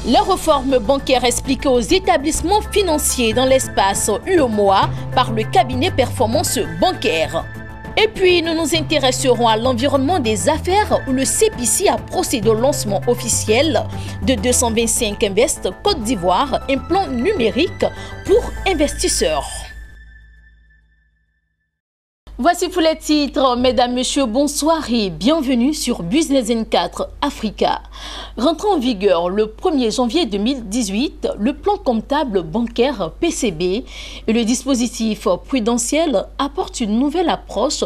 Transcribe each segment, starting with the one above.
La réforme bancaire expliquée aux établissements financiers dans l'espace UEMOA par le cabinet Performance Bancaire. Et puis, nous nous intéresserons à l'environnement des affaires où le CPC a procédé au lancement officiel de 225 Invest Côte d'Ivoire, un plan numérique pour investisseurs. Voici pour les titres. Mesdames, Messieurs, bonsoir et bienvenue sur Business N4 Africa. Rentrant en vigueur le 1er janvier 2018, le plan comptable bancaire PCB et le dispositif prudentiel apportent une nouvelle approche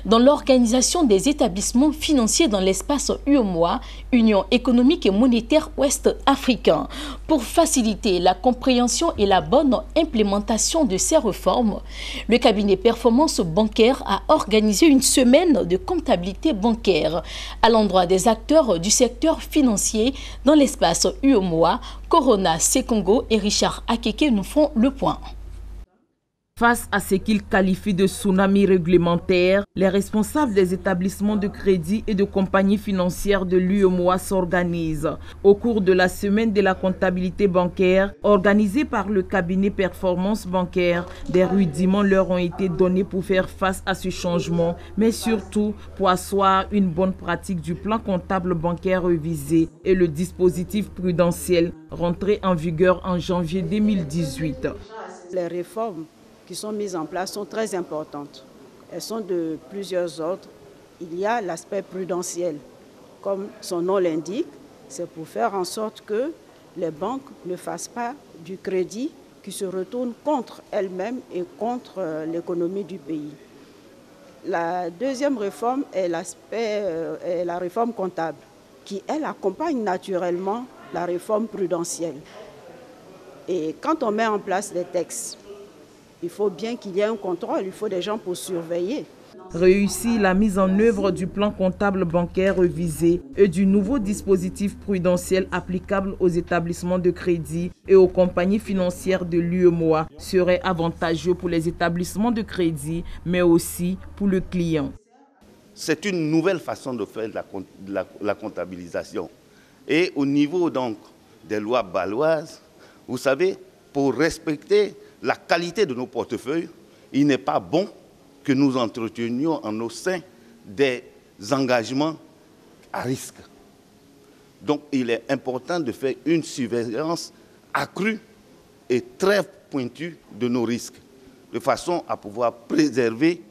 dans l'organisation des établissements financiers dans l'espace UEMOA, Union économique et monétaire ouest-africain. Pour faciliter la compréhension et la bonne implémentation de ces réformes, le cabinet Performance Bancaire a organisé une semaine de comptabilité bancaire à l'endroit des acteurs du secteur financier dans l'espace UEMOA. Corona Sekongo et Richard Akeke nous font le point. Face à ce qu'ils qualifient de tsunami réglementaire, les responsables des établissements de crédit et de compagnies financières de l'UEMOA s'organisent. Au cours de la semaine de la comptabilité bancaire, organisée par le cabinet Performance Bancaire, des rudiments leur ont été donnés pour faire face à ce changement, mais surtout pour asseoir une bonne pratique du plan comptable bancaire révisé et le dispositif prudentiel rentré en vigueur en janvier 2018. Les réformes qui sont mises en place sont très importantes. Elles sont de plusieurs ordres. Il y a l'aspect prudentiel. Comme son nom l'indique, c'est pour faire en sorte que les banques ne fassent pas du crédit qui se retourne contre elles-mêmes et contre l'économie du pays. La deuxième réforme est la réforme comptable, qui, elle, accompagne naturellement la réforme prudentielle. Et quand on met en place des textes, il faut bien qu'il y ait un contrôle, il faut des gens pour surveiller. Réussit la mise en œuvre du plan comptable bancaire révisé et du nouveau dispositif prudentiel applicable aux établissements de crédit et aux compagnies financières de l'UEMOA serait avantageux pour les établissements de crédit, mais aussi pour le client. C'est une nouvelle façon de faire la comptabilisation. Et au niveau donc des lois bâloises, vous savez, pour respecter la qualité de nos portefeuilles, il n'est pas bon que nous entretenions en nos seins des engagements à risque. Donc il est important de faire une surveillance accrue et très pointue de nos risques, de façon à pouvoir préserver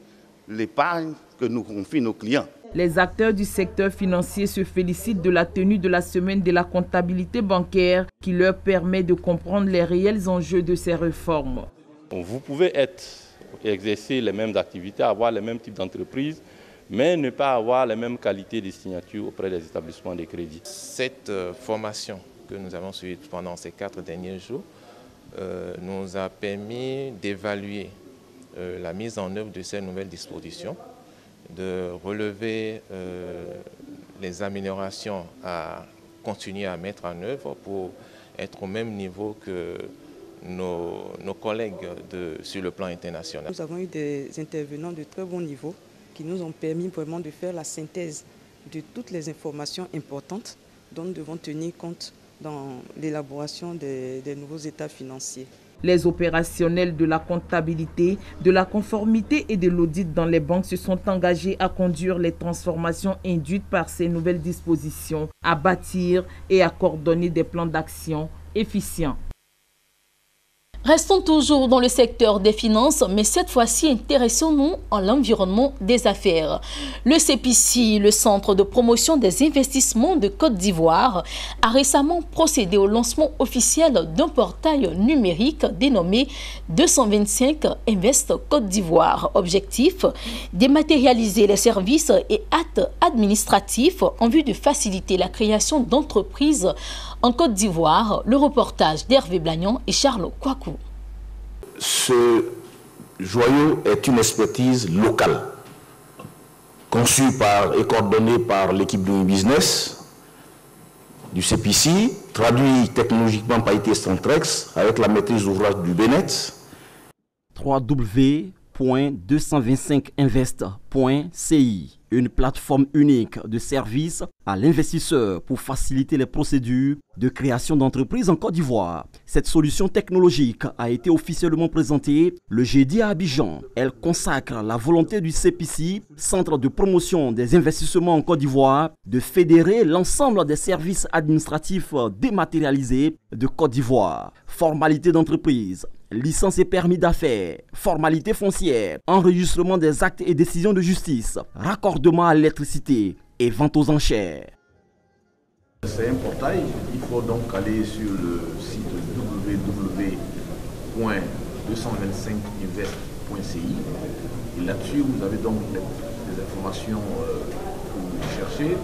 l'épargne que nous confient nos clients. Les acteurs du secteur financier se félicitent de la tenue de la semaine de la comptabilité bancaire qui leur permet de comprendre les réels enjeux de ces réformes. Vous pouvez exercer les mêmes activités, avoir les mêmes types d'entreprises, mais ne pas avoir les mêmes qualités de signature auprès des établissements de crédit. Cette formation que nous avons suivie pendant ces 4 derniers jours nous a permis d'évaluer la mise en œuvre de ces nouvelles dispositions, de relever les améliorations à continuer à mettre en œuvre pour être au même niveau que nos collègues sur le plan international. Nous avons eu des intervenants de très bon niveau qui nous ont permis vraiment de faire la synthèse de toutes les informations importantes dont nous devons tenir compte dans l'élaboration des nouveaux états financiers. Les opérationnels de la comptabilité, de la conformité et de l'audit dans les banques se sont engagés à conduire les transformations induites par ces nouvelles dispositions, à bâtir et à coordonner des plans d'action efficients. Restons toujours dans le secteur des finances, mais cette fois-ci intéressons-nous à l'environnement des affaires. Le CPC, le Centre de promotion des investissements de Côte d'Ivoire, a récemment procédé au lancement officiel d'un portail numérique dénommé 225 Invest Côte d'Ivoire. Objectif, dématérialiser les services et actes administratifs en vue de faciliter la création d'entreprises en Côte d'Ivoire. Le reportage d'Hervé Blagnon et Charles Kouakou. Ce joyau est une expertise locale. conçu et coordonné par l'équipe de business du CPC, traduit technologiquement par ITS Centrex avec la maîtrise d'ouvrage du BNet. www.225invest.ci, une plateforme unique de services à l'investisseur pour faciliter les procédures de création d'entreprises en Côte d'Ivoire. Cette solution technologique a été officiellement présentée le jeudi à Abidjan. Elle consacre la volonté du CPC, Centre de promotion des investissements en Côte d'Ivoire, de fédérer l'ensemble des services administratifs dématérialisés de Côte d'Ivoire. Formalités d'entreprise, licence et permis d'affaires, formalités foncières, enregistrement des actes et décisions de justice, raccordement à l'électricité et vente aux enchères. C'est un portail, il faut donc aller sur le site www.225invest.ci et là-dessus vous avez donc des informations que vous cherchez.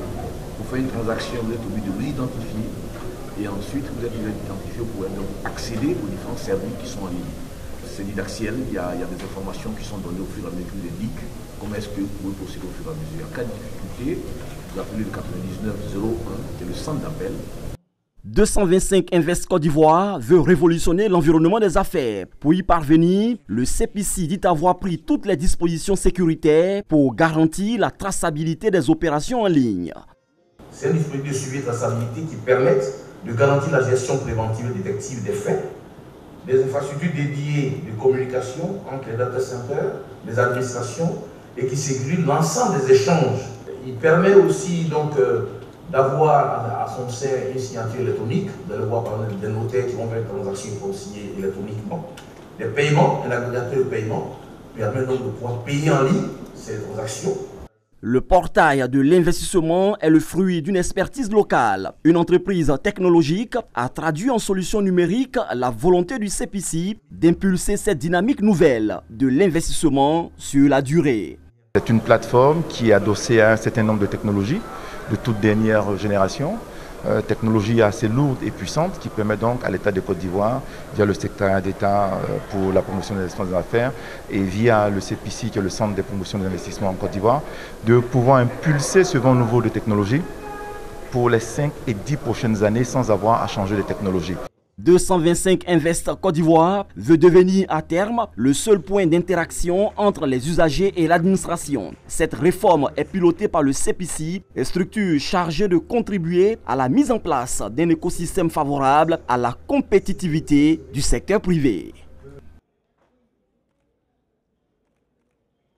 Pour faire une transaction, vous êtes obligé de vous identifier et ensuite vous êtes identifié pour donc accéder aux différents services qui sont en ligne. C'est didactiel, il y a des informations qui sont données au fur et à mesure que indique comment est-ce que vous pouvez procéder au fur et à mesure. En cas de difficulté, vous appelez le 99 01 qui est le centre d'appel. 225 Invest Côte d'Ivoire veut révolutionner l'environnement des affaires. Pour y parvenir, le CPC dit avoir pris toutes les dispositions sécuritaires pour garantir la traçabilité des opérations en ligne. C'est un dispositif de suivi et de traçabilité qui permettent de garantir la gestion préventive et détective des faits, des infrastructures dédiées de communication entre les data centers, les administrations et qui sécurisent l'ensemble des échanges. Il permet aussi donc d'avoir à son sein une signature électronique. Vous allez voir par exemple des notaires qui vont faire des transactions qui vont signer électroniquement. Des paiements, un agrégateur de paiement permet donc de pouvoir payer en ligne ces transactions. Le portail de l'investissement est le fruit d'une expertise locale. Une entreprise technologique a traduit en solution numérique la volonté du CPC d'impulser cette dynamique nouvelle de l'investissement sur la durée. C'est une plateforme qui est adossée à un certain nombre de technologies de toute dernière génération, technologies assez lourdes et puissantes qui permettent donc à l'État de Côte d'Ivoire, via le secrétariat d'État pour la promotion des affaires et via le CPC qui est le Centre de promotion des investissements en Côte d'Ivoire, de pouvoir impulser ce vent nouveau de technologies pour les 5 et 10 prochaines années sans avoir à changer de technologie. 225 Invest Côte d'Ivoire veut devenir à terme le seul point d'interaction entre les usagers et l'administration. Cette réforme est pilotée par le CPC, structure chargée de contribuer à la mise en place d'un écosystème favorable à la compétitivité du secteur privé.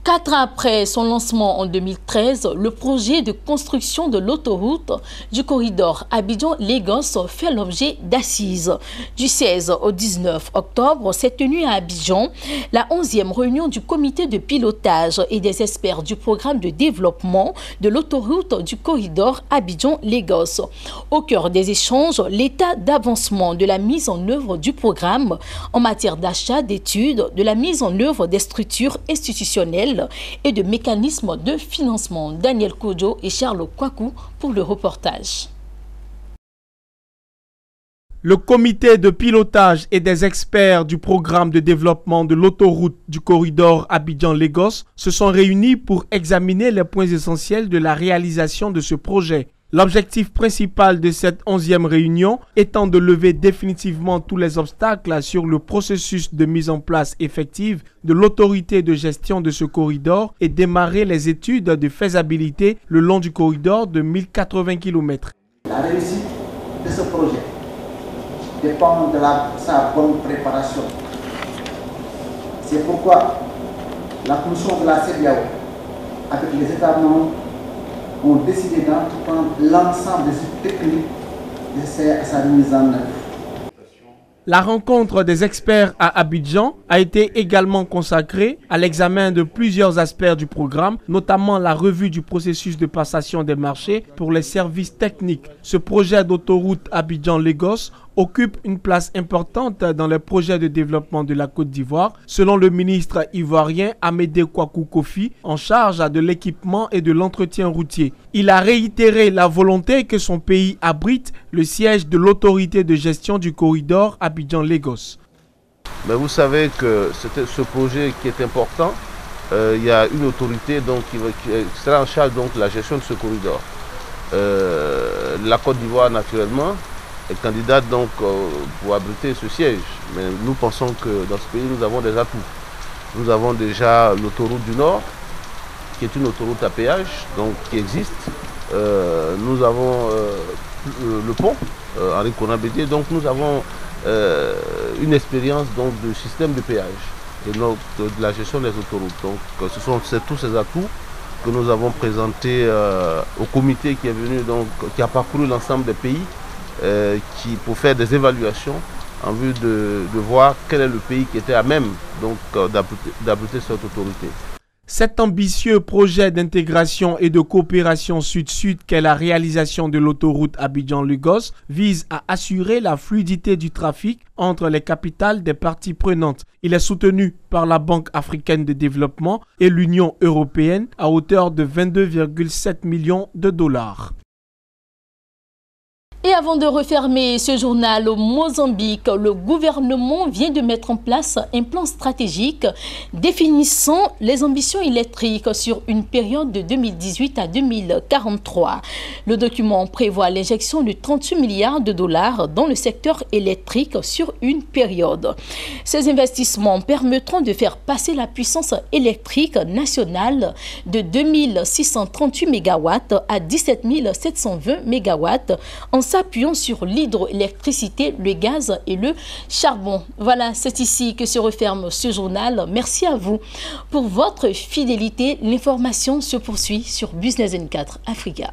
4 ans après son lancement en 2013, le projet de construction de l'autoroute du corridor Abidjan-Lagos fait l'objet d'assises. Du 16 au 19 octobre s'est tenue à Abidjan la 11e réunion du comité de pilotage et des experts du programme de développement de l'autoroute du corridor Abidjan-Lagos. Au cœur des échanges, l'état d'avancement de la mise en œuvre du programme en matière d'achat, d'études, de la mise en œuvre des structures institutionnelles et de mécanismes de financement. Daniel Kodjo et Charles Kwaku pour le reportage. Le comité de pilotage et des experts du programme de développement de l'autoroute du corridor Abidjan-Lagos se sont réunis pour examiner les points essentiels de la réalisation de ce projet. L'objectif principal de cette 11e réunion étant de lever définitivement tous les obstacles sur le processus de mise en place effective de l'autorité de gestion de ce corridor et démarrer les études de faisabilité le long du corridor de 1080 km. La réussite de ce projet dépend de sa bonne préparation. C'est pourquoi la commission de la CEDEAO, avec les États membres, ont décidé d'entreprendre l'ensemble des études techniques nécessaires à sa mise en œuvre. La rencontre des experts à Abidjan a été également consacrée à l'examen de plusieurs aspects du programme, notamment la revue du processus de passation des marchés pour les services techniques. Ce projet d'autoroute Abidjan-Lagos occupe une place importante dans les projets de développement de la Côte d'Ivoire, selon le ministre ivoirien Amédée Kwaku Kofi, en charge de l'équipement et de l'entretien routier. Il a réitéré la volonté que son pays abrite le siège de l'autorité de gestion du corridor Abidjan-Lagos. Mais vous savez que ce projet qui est important, il y a une autorité donc, qui sera en charge de la gestion de ce corridor. La Côte d'Ivoire, naturellement, est candidate donc, pour abriter ce siège. Mais nous pensons que dans ce pays, nous avons des atouts. Nous avons déjà l'autoroute du Nord, qui est une autoroute à péage, donc, qui existe. Nous avons le pont, Henri Konan Bédié, donc nous avons une expérience donc, de système de péage et de la gestion des autoroutes. Donc ce sont tous ces atouts que nous avons présentés au comité qui est venu, donc, qui a parcouru l'ensemble des pays pour faire des évaluations en vue de voir quel est le pays qui était à même d'abriter cette autorité. Cet ambitieux projet d'intégration et de coopération sud-sud qu'est la réalisation de l'autoroute Abidjan-Lagos vise à assurer la fluidité du trafic entre les capitales des parties prenantes. Il est soutenu par la Banque africaine de développement et l'Union européenne à hauteur de 22,7 millions de dollars. Et avant de refermer ce journal au Mozambique, le gouvernement vient de mettre en place un plan stratégique définissant les ambitions électriques sur une période de 2018 à 2043. Le document prévoit l'injection de 38 milliards de dollars dans le secteur électrique sur une période. Ces investissements permettront de faire passer la puissance électrique nationale de 2638 MW à 17 720 MW en s'appuyant sur l'hydroélectricité, le gaz et le charbon. Voilà, c'est ici que se referme ce journal. Merci à vous pour votre fidélité. L'information se poursuit sur Business N4 Africa.